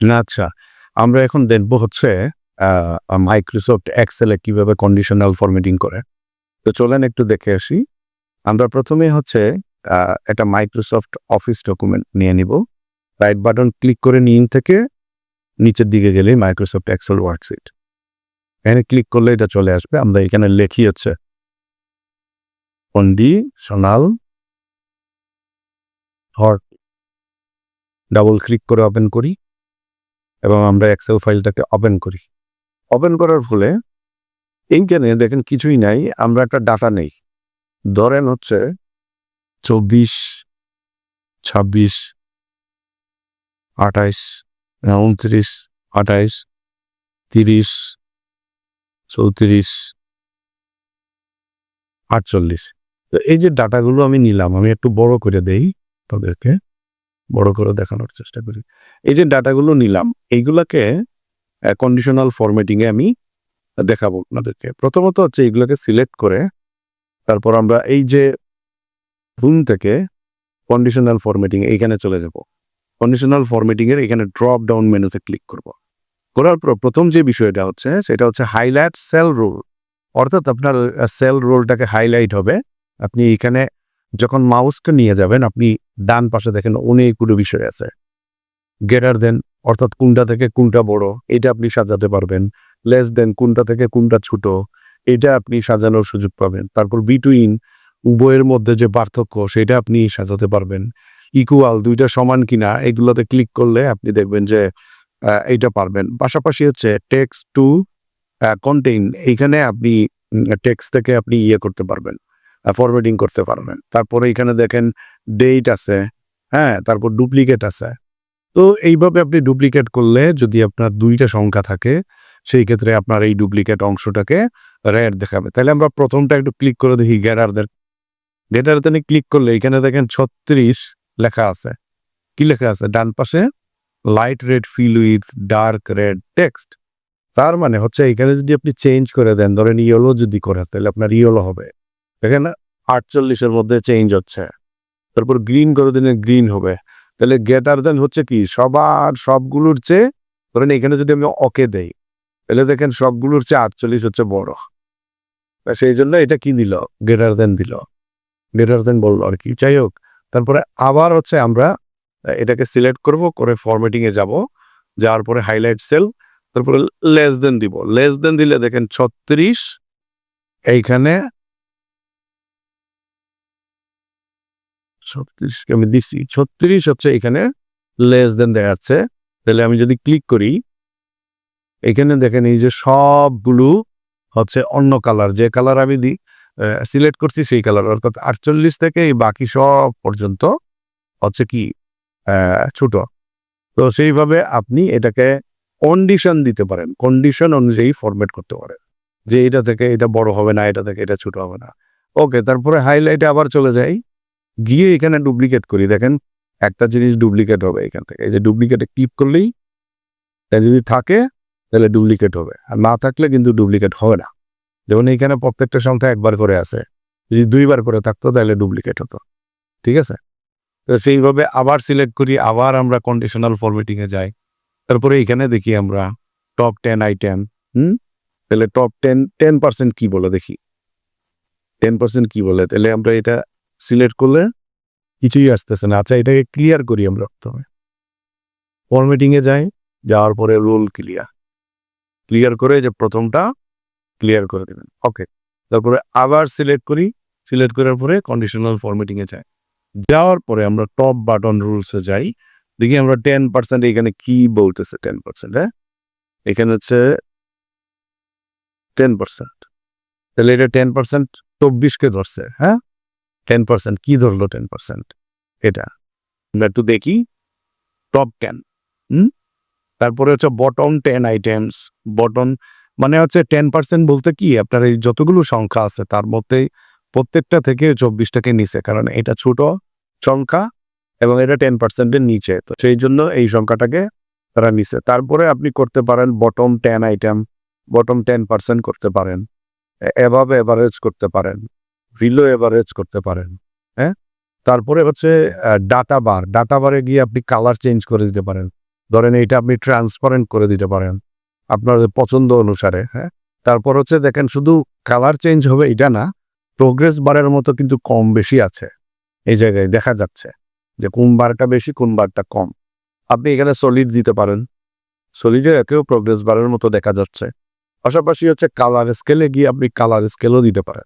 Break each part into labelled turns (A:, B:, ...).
A: না আচ্ছা, আমরা এখন দেখব হচ্ছে মাইক্রোসফট এক্সেলে কিভাবে কন্ডিশনাল ফরম্যাটিং করে। তো চলেন একটু দেখে আসি। আমরা প্রথমে হচ্ছে একটা মাইক্রোসফট অফিস ডকুমেন্ট নিয়ে নিব। রাইট বাটন ক্লিক করে নিন থেকে নিচের দিকে গেলেই মাইক্রোসফট এক্সেল ওয়ার্কশিট। এখানে ক্লিক করলে এটা চলে আসবে। আমরা এখানে লিখি হচ্ছে কন্ডিশনাল ফর, ডাবল ক্লিক করে ওপেন করি এবং আমরা এক্সেল ফাইলটাকে ওপেন করি। ওপেন করার ফলে এইখানে দেখেন কিছুই নাই, আমরা একটা ডাটা নেই। ধরেন হচ্ছে 24, 26, 28, 29, 28, 30, 34, 48। তো এই যে ডাটাগুলো আমি নিলাম, আমি একটু বড় করে দেই, তাদেরকে বড় করে দেখানোর চেষ্টা করি। এই যে ডাটাগুলো নিলাম, এইগুলাকে কন্ডিশনাল ফরম্যাটিংয়ে আমি দেখাবো আপনাদেরকে। প্রথমত হচ্ছে এইগুলোকে সিলেক্ট করে তারপর আমরা এই যে রুম থেকে কন্ডিশনাল ফরম্যাটিং এইখানে চলে যাব। কন্ডিশনাল ফরম্যাটিং এর এখানে ড্রপ ডাউন মেনুতে ক্লিক করব। করার পর প্রথম যে বিষয়টা হচ্ছে সেটা হচ্ছে হাইলাইট সেল রোল, অর্থাৎ আপনার সেল রোলটাকে হাইলাইট হবে। আপনি এখানে যখন মাউসকে নিয়ে যাবেন, আপনি ডান পাশে দেখেন অনেকগুলো বিষয় আছে। গ্রেটার দেন অর্থাৎ কোনটা থেকে কোনটা বড় এটা আপনি সাজাতে পারবেন। লেস দেন কোনটা থেকে কোনটা ছোট এটা আপনি সাজানোর সুযোগ পাবেন। তারপর বিটুইন উভয়ের মধ্যে যে পার্থক্য সেটা আপনি সাজাতে পারবেন। ইকুয়াল দুইটা সমান কিনা এগুলোতে ক্লিক করলে আপনি দেখবেন যে এইটা পারবেন। পাশাপাশি হচ্ছে টেক্সট টু কন্টেইন, এইখানে আপনি টেক্সট থেকে আপনি করতে পারবেন, ফরওয়ার্ডিং করতে পারবেন। তারপরে এখানে দেখেন ডেট আছে, হ্যাঁ, তারপর ডুপ্লিকেট আছে। তো এইভাবে আপনি ডুপ্লিকেট করলে যদি আপনার দুইটা সংখ্যা থাকে সেই ক্ষেত্রে আপনার এই ডুপ্লিকেট অংশটাকে রেড দেখাবে। তাহলে আমরা প্রথমটা একটু ক্লিক করে দেখি গ্রেটার দেন ক্লিক করলে এখানে দেখেন 36 লেখা আছে। কি লেখা আছে ডান পাশে? Light red fill with dark red text. তার মানে হচ্ছে এখানে যদি আপনি চেঞ্জ করে দেন, ধরেন ইয়েলো যদি করে তাহলে আপনার ইয়েলো হবে। দেখেন 48-এর মধ্যে চেঞ্জ হচ্ছে। তারপর গ্রিন করে দিলে গ্রিন হবে। তাহলে গ্রেটার দেন হচ্ছে কি সবগুলোর চেয়ে, ধরেন এখানে যদি আমি ওকে দেই তাহলে দেখেন সবগুলোর চেয়ে 48 হচ্ছে বড়। সেই জন্য এটা কি দিল? গ্রেটার দেন দিল, গ্রেটার দেন বললো আর কি। যাই হোক, তারপরে আবার হচ্ছে আমরা এটাকে সিলেক্ট করব, করে ফরম্যাটিং এ যাব, যাওয়ার পরে হাইলাইট সেল, তারপরে লেস দেন দিব। লেস দেন দিলে দেখেন 36, এইখানে 36 আমি দিচ্ছি, 36 হচ্ছে এখানে লেস দেন দেখা যাচ্ছে। তাহলে আমি যদি ক্লিক করি এখানে দেখেন এই যে সবগুলো হচ্ছে অন্য কালার, যে কালার আমি সিলেক্ট করছি সেই কালার, অর্থাৎ 48 থেকে এই বাকি সব পর্যন্ত হচ্ছে কি ছোট। তো সেইভাবে আপনি এটাকে কন্ডিশন দিতে পারেন, কন্ডিশন অনুযায়ী ফরম্যাট করতে পারেন যে এটা থেকে এটা বড় হবে না, এটা থেকে এটা ছোট হবে না। ওকে, তারপরে হাইলাইটে আবার চলে যাই, গিয়ে এখানে ডুপ্লিকেট করি। দেখেন একটা জিনিস ডুপ্লিকেট হবে এখান থেকে, এই যে ডুপ্লিকেটে ক্লিক করলেই যদি থাকে তাহলে ডুপ্লিকেট হবে, আর না থাকলে কিন্তু ডুপ্লিকেট হবে না। যেমন এইখানে প্রত্যেকটা সংখ্যা একবার করে আছে, যদি 2বার করে থাকতো তাহলে ডুপ্লিকেট হতো। ঠিক আছে, তো সেইভাবে আবার সিলেক্ট করি, আবার আমরা কন্ডিশনাল ফরম্যাটিং এ যাই। তারপরে এখানে দেখি আমরা টপ 10 আইটেম। তাহলে টপ 10% কি বলে দেখি, 10% কি বলে। তাহলে আমরা এটা সিলেক্ট করলে কিছুই আসতেছে না। আচ্ছা, এটাকে ক্লিয়ার করি আমরা প্রথমে। ফরম্যাটিং এ যাই, যাওয়ার পরে রোল ক্লিয়ার করে যে প্রথমটা ক্লিয়ার করে দেবেন। ওকে, তারপরে আবার সিলেক্ট করি, সিলেক্ট করার পরে কন্ডিশনাল ফরম্যাটিং এ যাই, যাওয়ার পরে আমরা টপ বাটন রুলসে যাই, দেখি আমরা 10% এখানে কি বলতেছে। 10%, হ্যাঁ, এখানে হচ্ছে 10%। তাহলে এটা 10% 24কে ধরছে। হ্যাঁ, 10% কি ধরলো? 10% এটা আমরা একটু দেখি। টপ 10, তারপরে হচ্ছে বটম 10 আইটেমস। বটম মানে হচ্ছে 10% বলতে কি আপনার এই যতগুলো সংখ্যা আছে তার মধ্যে প্রত্যেকটা থেকে 24টাকে নিচে, কারণ এটা ছোট সংখ্যা এবং এটা 10%-এর নিচে, তো সেই জন্য এই সংখ্যাটাকে তারা নিচে। তারপরে আপনি করতে পারেন বটম 10 আইটেম, বটম 10% করতে পারেন, এভাব এভারেজ করতে পারেন, বিলো এভারেজ করতে পারেন। হ্যাঁ, তারপরে হচ্ছে ডাটা বারে গিয়ে আপনি কালার চেঞ্জ করে দিতে পারেন। ধরেন এইটা আপনি ট্রান্সপারেন্ট করে দিতে পারেন আপনার পছন্দ অনুসারে, হ্যাঁ। তারপর হচ্ছে দেখেন শুধু কালার চেঞ্জ হবে এটা না, প্রোগ্রেস বারের মতো কিন্তু কম বেশি আছে এই জায়গায় দেখা যাচ্ছে যে কোন বারটা বেশি কোন বারটা কম। আপনি এখানে সলিড দিতে পারেন, সলিডে একেও প্রোগ্রেস বারের মতো দেখা যাচ্ছে। পাশাপাশি হচ্ছে কালার স্কেলে গিয়ে আপনি কালার স্কেলও দিতে পারেন,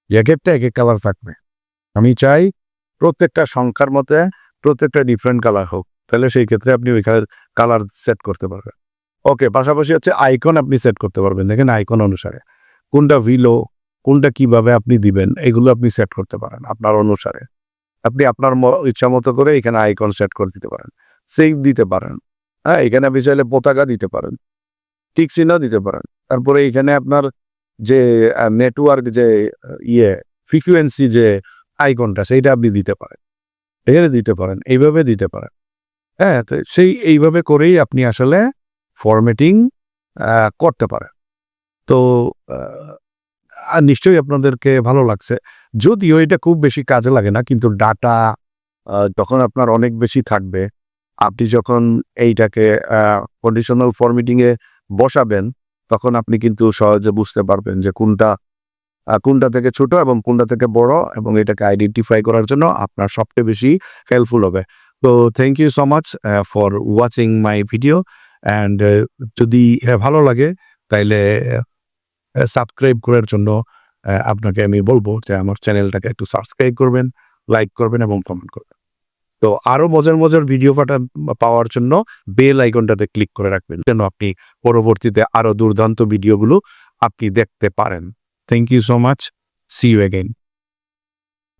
A: এক একটা এক এক কালার থাকবে। আমি চাই প্রত্যেকটা সংখ্যার মতে প্রত্যেকটা ডিফারেন্ট কালার হোক, তাহলে সেই ক্ষেত্রে আপনি ওইখানে কালার সেট করতে পারবেন। ওকে, পাশাপাশি হচ্ছে আইকন আপনি সেট করতে পারবেন। দেখেন আইকন অনুসারে কোনটা ভিলো, কোনটা কিভাবে আপনি দিবেন এগুলো আপনি সেট করতে পারেন আপনার অনুসারে। আপনি আপনার ইচ্ছা মতো করে এখানে আইকন সেট করে দিতে পারেন, সেভ দিতে পারেন, হ্যাঁ। এখানে আপনি চাইলে পতাকা দিতে পারেন, টিক চিহ্ন দিতে পারেন। তারপরে এখানে আপনার যে নেটওয়ার্ক যে ফ্রিকুয়েন্সি যে আইকনটা সেইটা আপনি দিতে পারেন, এখানে দিতে পারেন, এইভাবে দিতে পারেন, হ্যাঁ। তো এইভাবে করেই আপনি আসলে ফরম্যাটিং করতে পারেন। তো নিশ্চয়ই আপনাদেরকে ভালো লাগছে। যদিও এটা খুব বেশি কাজে লাগে না, কিন্তু ডাটা যখন আপনার অনেক বেশি থাকবে, আপনি যখন এইটাকে কন্ডিশনাল ফরম্যাটিংয়ে বসাবেন তখন আপনি কিন্তু সহজে বুঝতে পারবেন যে কোনটা থেকে ছোট এবং কোনটা থেকে বড়, এবং এটাকে আইডেন্টিফাই করার জন্য আপনার সবচেয়ে বেশি হেল্পফুল হবে। তো thank you so much for watching my video, and যদি ভালো লাগে তাইলে সাবস্ক্রাইব করার জন্য আপনাকে আমি বলবো যে আমার চ্যানেলটাকে একটু সাবস্ক্রাইব করবেন, লাইক করবেন এবং কমেন্ট করবেন। তো আরো মজার মজার ভিডিও পাওয়ার জন্য বেল আইকনটাতে ক্লিক করে রাখবেন যেন আপনি পরবর্তীতে আরো দুর্দান্ত ভিডিওগুলো আপনি দেখতে পারেন। Thank you so much, see you again.